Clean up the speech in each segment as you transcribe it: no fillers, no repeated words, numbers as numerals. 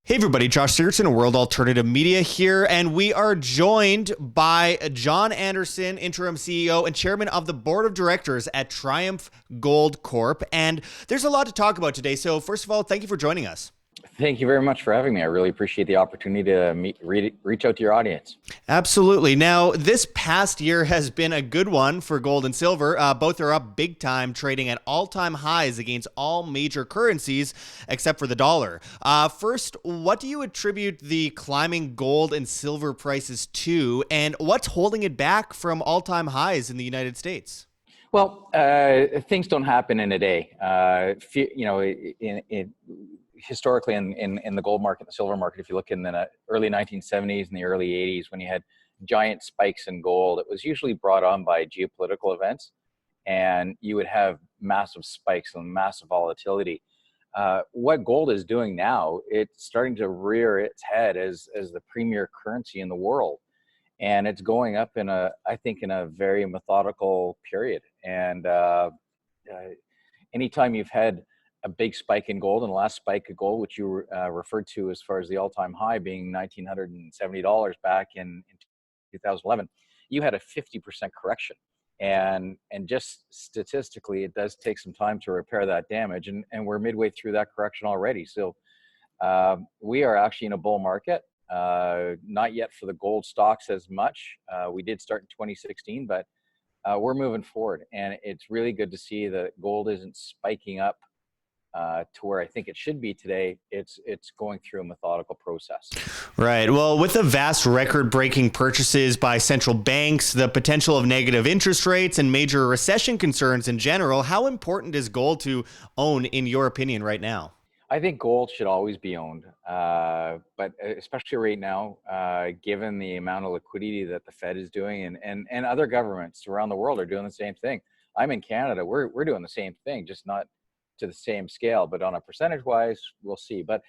Hey everybody, Josh Sigurdson of World Alternative Media here, and we are joined by John Anderson, Interim CEO and Chairman of the Board of Directors at Triumph Gold Corp. And there's a lot to talk about today, so first of all, thank you for joining us. Thank you very much for having me. I really appreciate the opportunity to reach out to your audience. Absolutely. Now, this past year has been a good one for gold and silver. Both are up big time, trading at all-time highs against all major currencies except for the dollar. First, what do you attribute the climbing gold and silver prices to, and what's holding it back from all-time highs in the United States? Well, things don't happen in a day. Historically in the gold market, the silver market, if you look in the early 1970s and the early 80s, when you had giant spikes in gold, it was usually brought on by geopolitical events, and you would have massive spikes and massive volatility. What gold is doing now, it's starting to rear its head as the premier currency in the world. And it's going up I think, in a very methodical period. And anytime you've had a big spike in gold, and the last spike of gold, which you referred to as far as the all-time high being $1,970 back in 2011, you had a 50% correction. And just statistically, it does take some time to repair that damage. And we're midway through that correction already. So we are actually in a bull market. Not yet for the gold stocks as much. We did start in 2016, but we're moving forward. And it's really good to see that gold isn't spiking up to where I think it should be today. It's going through a methodical process. Right. Well, with the vast record-breaking purchases by central banks, the potential of negative interest rates, and major recession concerns in general, how important is gold to own, in your opinion, right now? I think gold should always be owned, but especially right now, given the amount of liquidity that the Fed is doing, and other governments around the world are doing the same thing. I'm in Canada. We're doing the same thing, just not to the same scale, but on a percentage wise, we'll see. But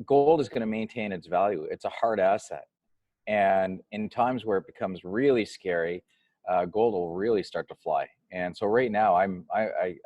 gold is going to maintain its value. It's a hard asset. And in times where it becomes really scary, gold will really start to fly. And so right now, I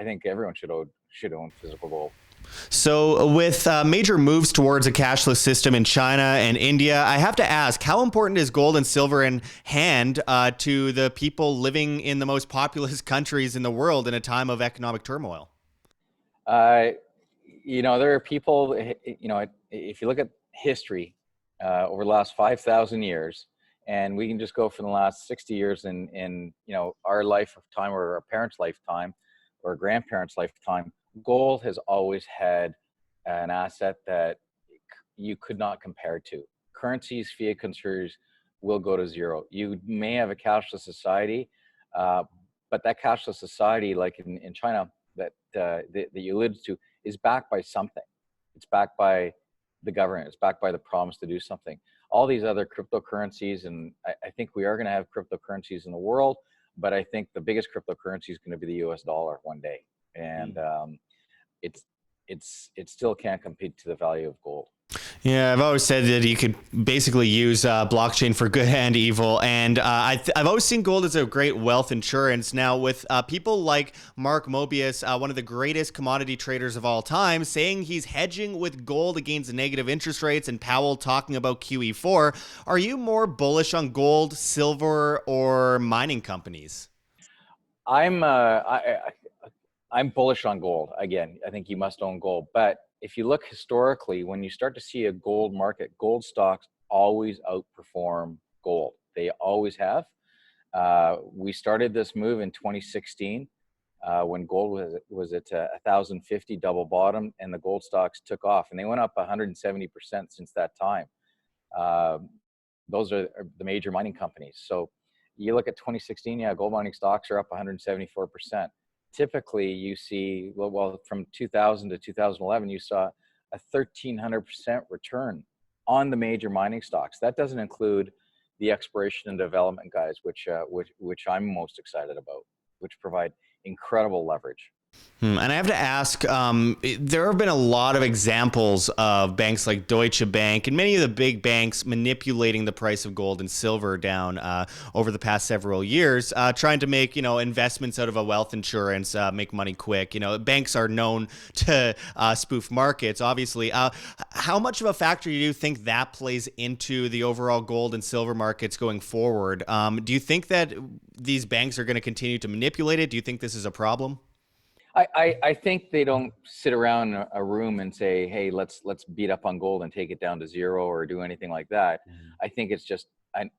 think everyone should own physical gold. So with major moves towards a cashless system in China and India, I have to ask, how important is gold and silver in hand to the people living in the most populous countries in the world in a time of economic turmoil? Uh, there are people, if you look at history over the last 5,000 years, and we can just go from the last 60 years in our lifetime or our parents' lifetime or grandparents' lifetime, gold has always had an asset that you could not compare to. Currencies, fiat currencies will go to zero. You may have a cashless society, but that cashless society, like in China, that you alluded to, is backed by something. It's backed by the government. It's backed by the promise to do something. All these other cryptocurrencies, and I think we are going to have cryptocurrencies in the world, but I think the biggest cryptocurrency is going to be the US dollar one day. And it still can't compete to the value of gold. Yeah, I've always said that you could basically use blockchain for good and evil. And I've always seen gold as a great wealth insurance. Now, with people like Mark Mobius, one of the greatest commodity traders of all time, saying he's hedging with gold against negative interest rates, and Powell talking about QE4, are you more bullish on gold, silver, or mining companies? I'm bullish on gold. Again, I think you must own gold. But if you look historically, when you start to see a gold market, gold stocks always outperform gold. They always have. We started this move in 2016 when gold was at 1,050 double bottom, and the gold stocks took off, and they went up 170% since that time. Those are the major mining companies. So you look at 2016, yeah, gold mining stocks are up 174%. Typically, you see, well, from 2000 to 2011, you saw a 1,300% return on the major mining stocks. That doesn't include the exploration and development guys, which I'm most excited about, which provide incredible leverage. And I have to ask, there have been a lot of examples of banks like Deutsche Bank and many of the big banks manipulating the price of gold and silver down over the past several years, trying to make, investments out of a wealth insurance, make money quick. Banks are known to spoof markets, obviously. How much of a factor do you think that plays into the overall gold and silver markets going forward? Do you think that these banks are going to continue to manipulate it? Do you think this is a problem? I think they don't sit around a room and say, "Hey, let's beat up on gold and take it down to zero," or do anything like that. I think it's just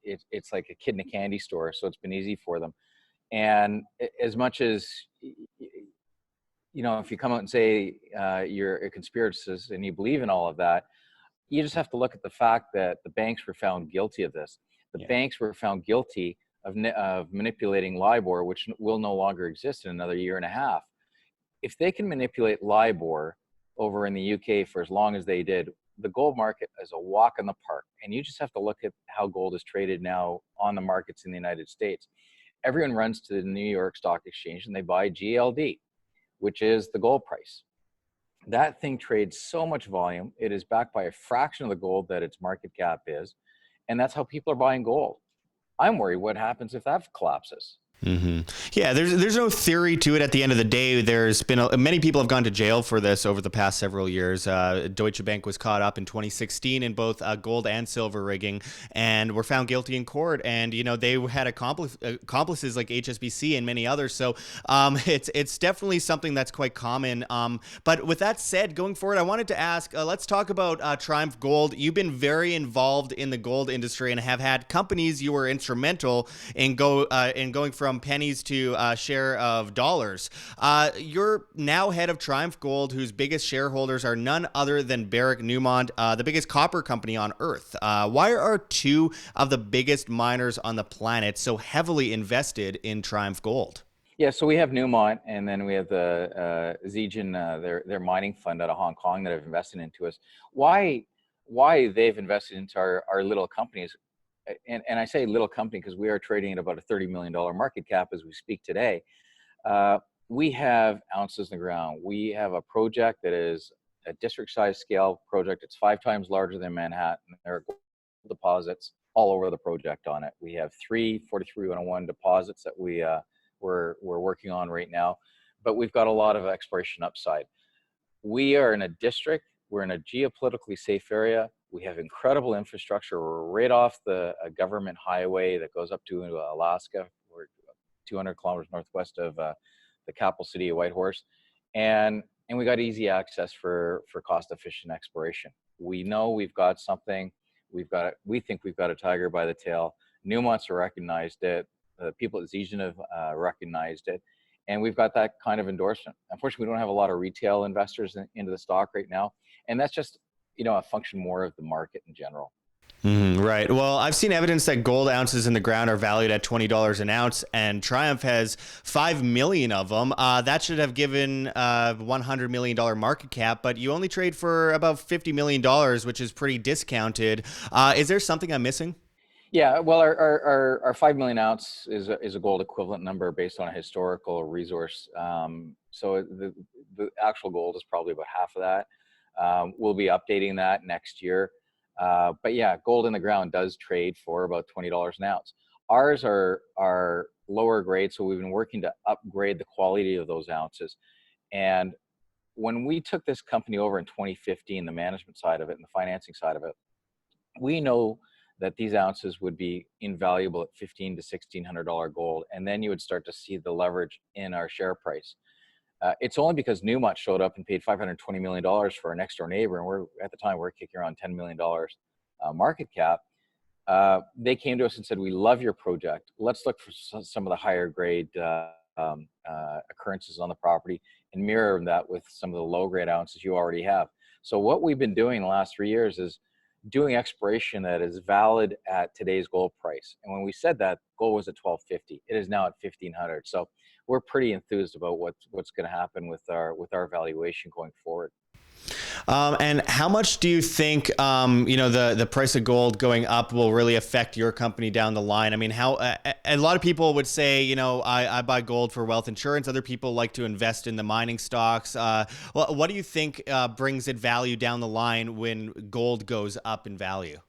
it's like a kid in a candy store, so it's been easy for them. And as much as if you come out and say you're a conspiracist and you believe in all of that, you just have to look at the fact that the banks were found guilty of this. The Yeah. banks were found guilty of manipulating LIBOR, which will no longer exist in another year and a half. If they can manipulate LIBOR over in the UK for as long as they did, the gold market is a walk in the park. And you just have to look at how gold is traded now on the markets in the United States. Everyone runs to the New York Stock Exchange and they buy GLD, which is the gold price. That thing trades so much volume. It is backed by a fraction of the gold that its market cap is. And that's how people are buying gold. I'm worried what happens if that collapses. Yeah, there's no theory to it. At the end of the day, there's been many people have gone to jail for this over the past several years. Deutsche Bank was caught up in 2016 in both gold and silver rigging, and were found guilty in court. And they had accomplices like HSBC and many others. So it's definitely something that's quite common. But with that said, going forward, I wanted to ask. Let's talk about Triumph Gold. You've been very involved in the gold industry and have had companies you were instrumental in going from pennies to share of dollars. You're now head of Triumph Gold, whose biggest shareholders are none other than Barrick Newmont, the biggest copper company on earth. Why are two of the biggest miners on the planet so heavily invested in Triumph Gold? Yeah, so we have Newmont, and then we have the Zijin, their mining fund out of Hong Kong that have invested into us. Why they've invested into our little companies, and I say little company because we are trading at about a $30 million market cap as we speak today. We have ounces in the ground. We have a project that is a district-size scale project. It's 5 times larger than Manhattan. There are gold deposits all over the project on it. We have 3 43-101 deposits that we're working on right now, but we've got a lot of exploration upside. We are in a district, we're in a geopolitically safe area. We have incredible infrastructure. We're right off the government highway that goes up to Alaska. We're 200 kilometers northwest of the capital city of Whitehorse. And we got easy access for cost efficient exploration. We know we've got something. We think we've got a tiger by the tail. Newmont's recognized it. The people at Zijin have recognized it. And we've got that kind of endorsement. Unfortunately, we don't have a lot of retail investors into the stock right now. And that's just, a function more of the market in general. Right. Well, I've seen evidence that gold ounces in the ground are valued at $20 an ounce, and Triumph has 5 million of them. That should have given $100 million market cap, but you only trade for about $50 million, which is pretty discounted. Is there something I'm missing? Yeah, well, our 5 million ounce is a gold equivalent number based on a historical resource. So the actual gold is probably about half of that. We'll be updating that next year. But yeah, gold in the ground does trade for about $20 an ounce. Ours are lower grade, so we've been working to upgrade the quality of those ounces. And when we took this company over in 2015, the management side of it and the financing side of it, we know that these ounces would be invaluable at $1,500 to $1,600 gold, and then you would start to see the leverage in our share price. It's only because Newmont showed up and paid $520 million for our next door neighbor, and at the time we're kicking around $10 million market cap. They came to us and said, "We love your project. Let's look for some of the higher grade occurrences on the property and mirror that with some of the low grade ounces you already have." So what we've been doing the last 3 years is doing exploration that is valid at today's gold price. And when we said that, gold was at $1,250. It is now at $1,500. So we're pretty enthused about what's going to happen with our valuation going forward. And how much do you think, the price of gold going up will really affect your company down the line? I mean, a lot of people would say, I buy gold for wealth insurance. Other people like to invest in the mining stocks. What do you think brings it value down the line when gold goes up in value?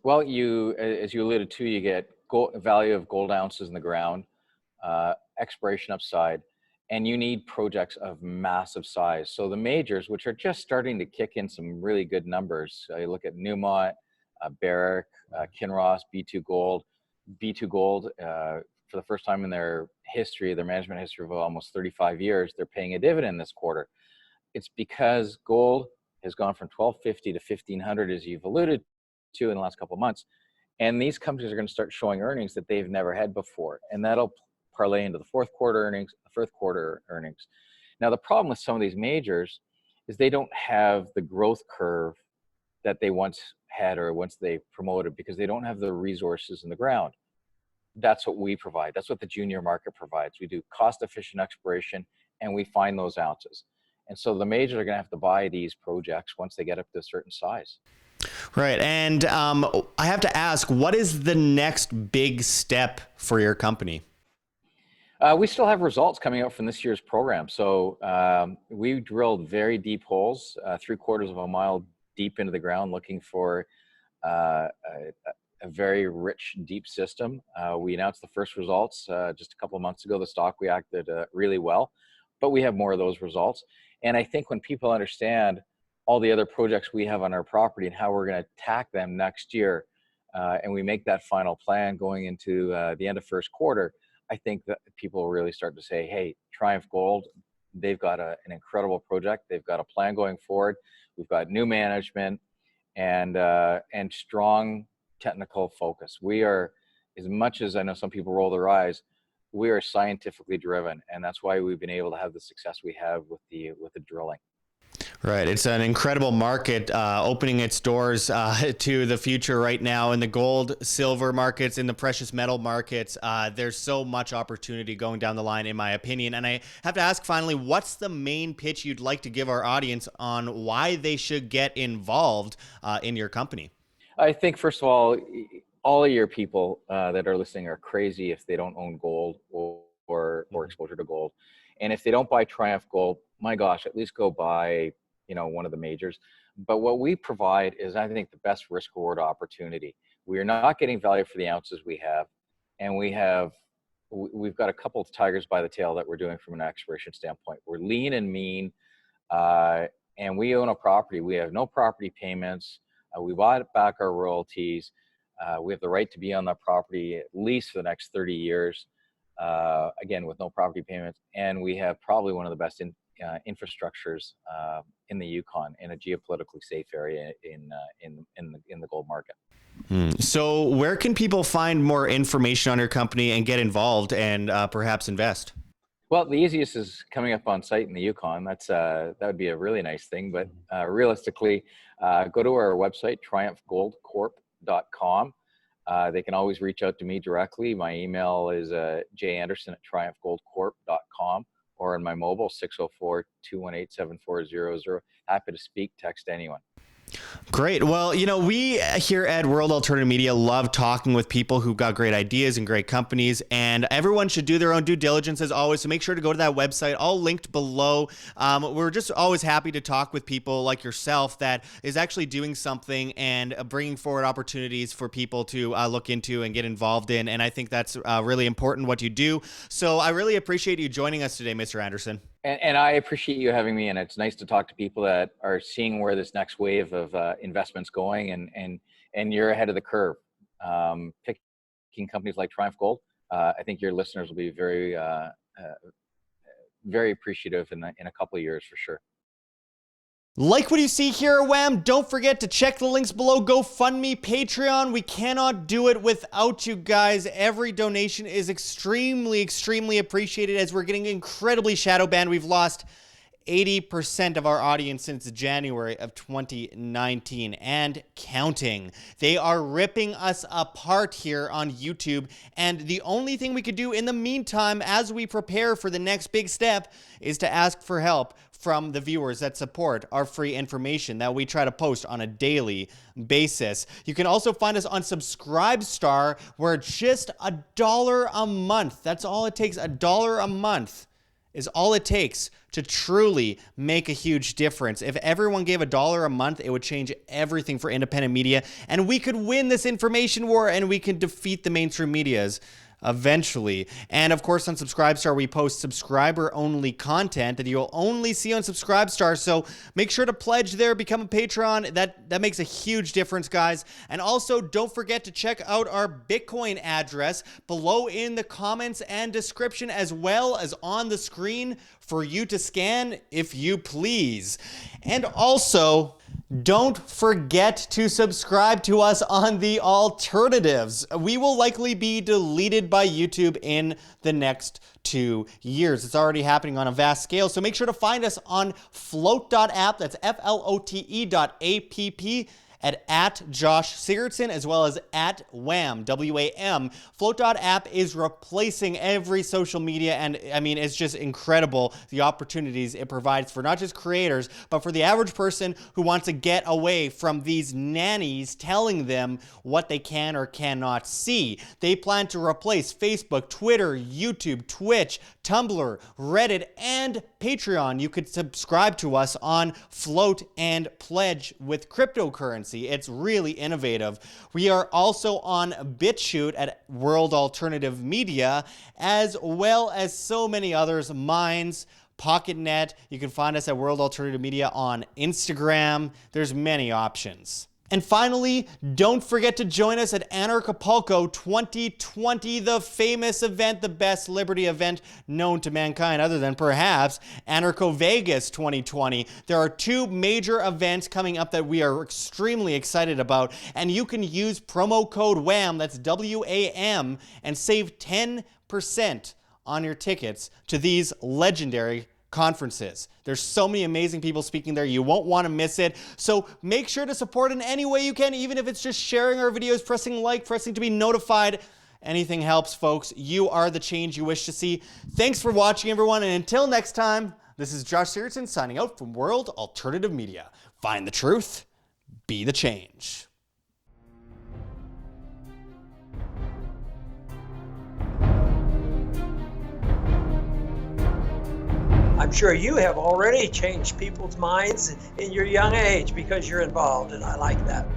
Well, as you alluded to, you get value of gold ounces in the ground, exploration upside, and you need projects of massive size. So the majors, which are just starting to kick in some really good numbers, you look at Newmont, Barrick, Kinross, B2 Gold. B2 Gold, for the first time in their history, their management history of almost 35 years, they're paying a dividend this quarter. It's because gold has gone from 1250 to 1500, as you've alluded to in the last couple of months. And these companies are going to start showing earnings that they've never had before. And that'll parlay into the fourth quarter earnings. Now, the problem with some of these majors is they don't have the growth curve that they once had or once they promoted, because they don't have the resources in the ground. That's what we provide. That's what the junior market provides. We do cost-efficient exploration, and we find those ounces. And so the majors are going to have to buy these projects once they get up to a certain size. Right. And I have to ask, what is the next big step for your company? We still have results coming out from this year's program. So we drilled very deep holes, 3/4 of a mile deep into the ground, looking for a very rich, deep system. We announced the first results just a couple of months ago. The stock reacted really well, but we have more of those results. And I think when people understand all the other projects we have on our property and how we're going to attack them next year, and we make that final plan going into the end of first quarter, I think that people will really start to say, hey, Triumph Gold, they've got an incredible project. They've got a plan going forward. We've got new management and strong technical focus. We are, as much as I know some people roll their eyes, we are scientifically driven, and that's why we've been able to have the success we have with the drilling. Right. It's an incredible market opening its doors to the future right now in the gold, silver markets, in the precious metal markets. There's so much opportunity going down the line, in my opinion. And I have to ask finally, what's the main pitch you'd like to give our audience on why they should get involved in your company? I think, first of all of your people that are listening are crazy if they don't own gold or exposure to gold. And if they don't buy Triumph Gold, my gosh, at least go buy, one of the majors. But what we provide is, I think, the best risk reward opportunity. We are not getting value for the ounces we have. And we've got a couple of tigers by the tail that we're doing from an exploration standpoint. We're lean and mean, and we own a property. We have no property payments. We bought back our royalties. We have the right to be on that property at least for the next 30 years. Again, with no property payments, and we have probably one of the best infrastructures in the Yukon, in a geopolitically safe area in the gold market. So where can people find more information on your company and get involved and perhaps invest? Well, the easiest is coming up on site in the Yukon. That would be a really nice thing. But realistically, go to our website, triumphgoldcorp.com. They can always reach out to me directly. My email is janderson@triumphgoldcorp.com, or on my mobile, 604-218-7400. Happy to speak, text anyone. Great. Well, we here at World Alternative Media love talking with people who've got great ideas and great companies, and everyone should do their own due diligence as always. So make sure to go to that website, all linked below. We're just always happy to talk with people like yourself that is actually doing something and bringing forward opportunities for people to look into and get involved in. And I think that's really important what you do. So I really appreciate you joining us today, Mr. Anderson. And I appreciate you having me, and it's nice to talk to people that are seeing where this next wave of investment's going, and you're ahead of the curve. Picking companies like Triumph Gold, I think your listeners will be very, very appreciative in a couple of years for sure. Like what you see here, Wham? Don't forget to check the links below. GoFundMe, Patreon. We cannot do it without you guys. Every donation is extremely, extremely appreciated, as we're getting incredibly shadow banned. We've lost 80% of our audience since January of 2019 and counting. They are ripping us apart here on YouTube, and the only thing we could do in the meantime as we prepare for the next big step is to ask for help from the viewers that support our free information that we try to post on a daily basis. You can also find us on Subscribestar, where just $1 a month, that's all it takes, $1 a month is all it takes to truly make a huge difference. If everyone gave $1 a month, it would change everything for independent media, and we could win this information war, and we can defeat the mainstream medias eventually. And of course, on Subscribestar, we post subscriber-only content that you'll only see on Subscribestar. So make sure to pledge there, become a Patreon. That makes a huge difference, guys. And also, don't forget to check out our Bitcoin address below in the comments and description, as well as on the screen for you to scan, if you please. And also, don't forget to subscribe to us on the alternatives. We will likely be deleted by YouTube in the next 2 years. It's already happening on a vast scale, so make sure to find us on float.app. That's flote.app. At Josh Sigurdson, as well as at WAM, W-A-M. Float.app is replacing every social media, and I mean, it's just incredible the opportunities it provides for not just creators, but for the average person who wants to get away from these nannies telling them what they can or cannot see. They plan to replace Facebook, Twitter, YouTube, Twitch, Tumblr, Reddit, and Patreon. You could subscribe to us on Float and pledge with cryptocurrency. It's really innovative. We are also on BitChute at World Alternative Media, as well as so many others, Minds, PocketNet. You can find us at World Alternative Media on Instagram. There's many options. And finally, don't forget to join us at Anarchapulco 2020, the famous event, the best liberty event known to mankind, other than perhaps Anarcho Vegas 2020. There are 2 major events coming up that we are extremely excited about, and you can use promo code WAM, that's W-A-M, and save 10% on your tickets to these legendary conferences. There's so many amazing people speaking there. You won't want to miss it. So make sure to support in any way you can, even if it's just sharing our videos, pressing like, pressing to be notified. Anything helps, folks. You are the change you wish to see. Thanks for watching, everyone. And until next time, this is Josh Sigurdson signing out from World Alternative Media. Find the truth, be the change. I'm sure you have already changed people's minds in your young age because you're involved, and I like that.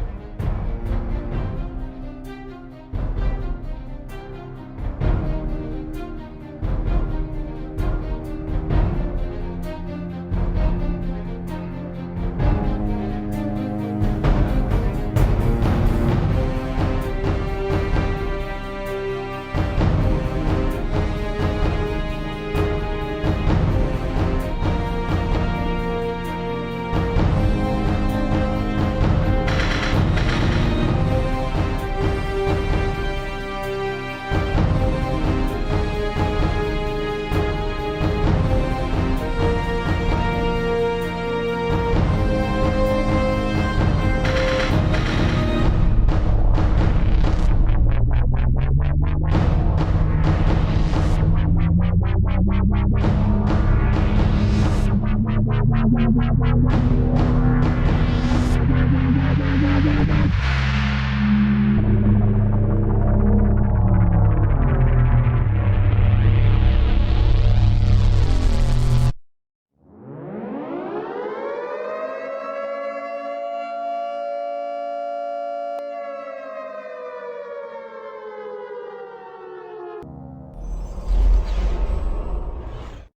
Thank you.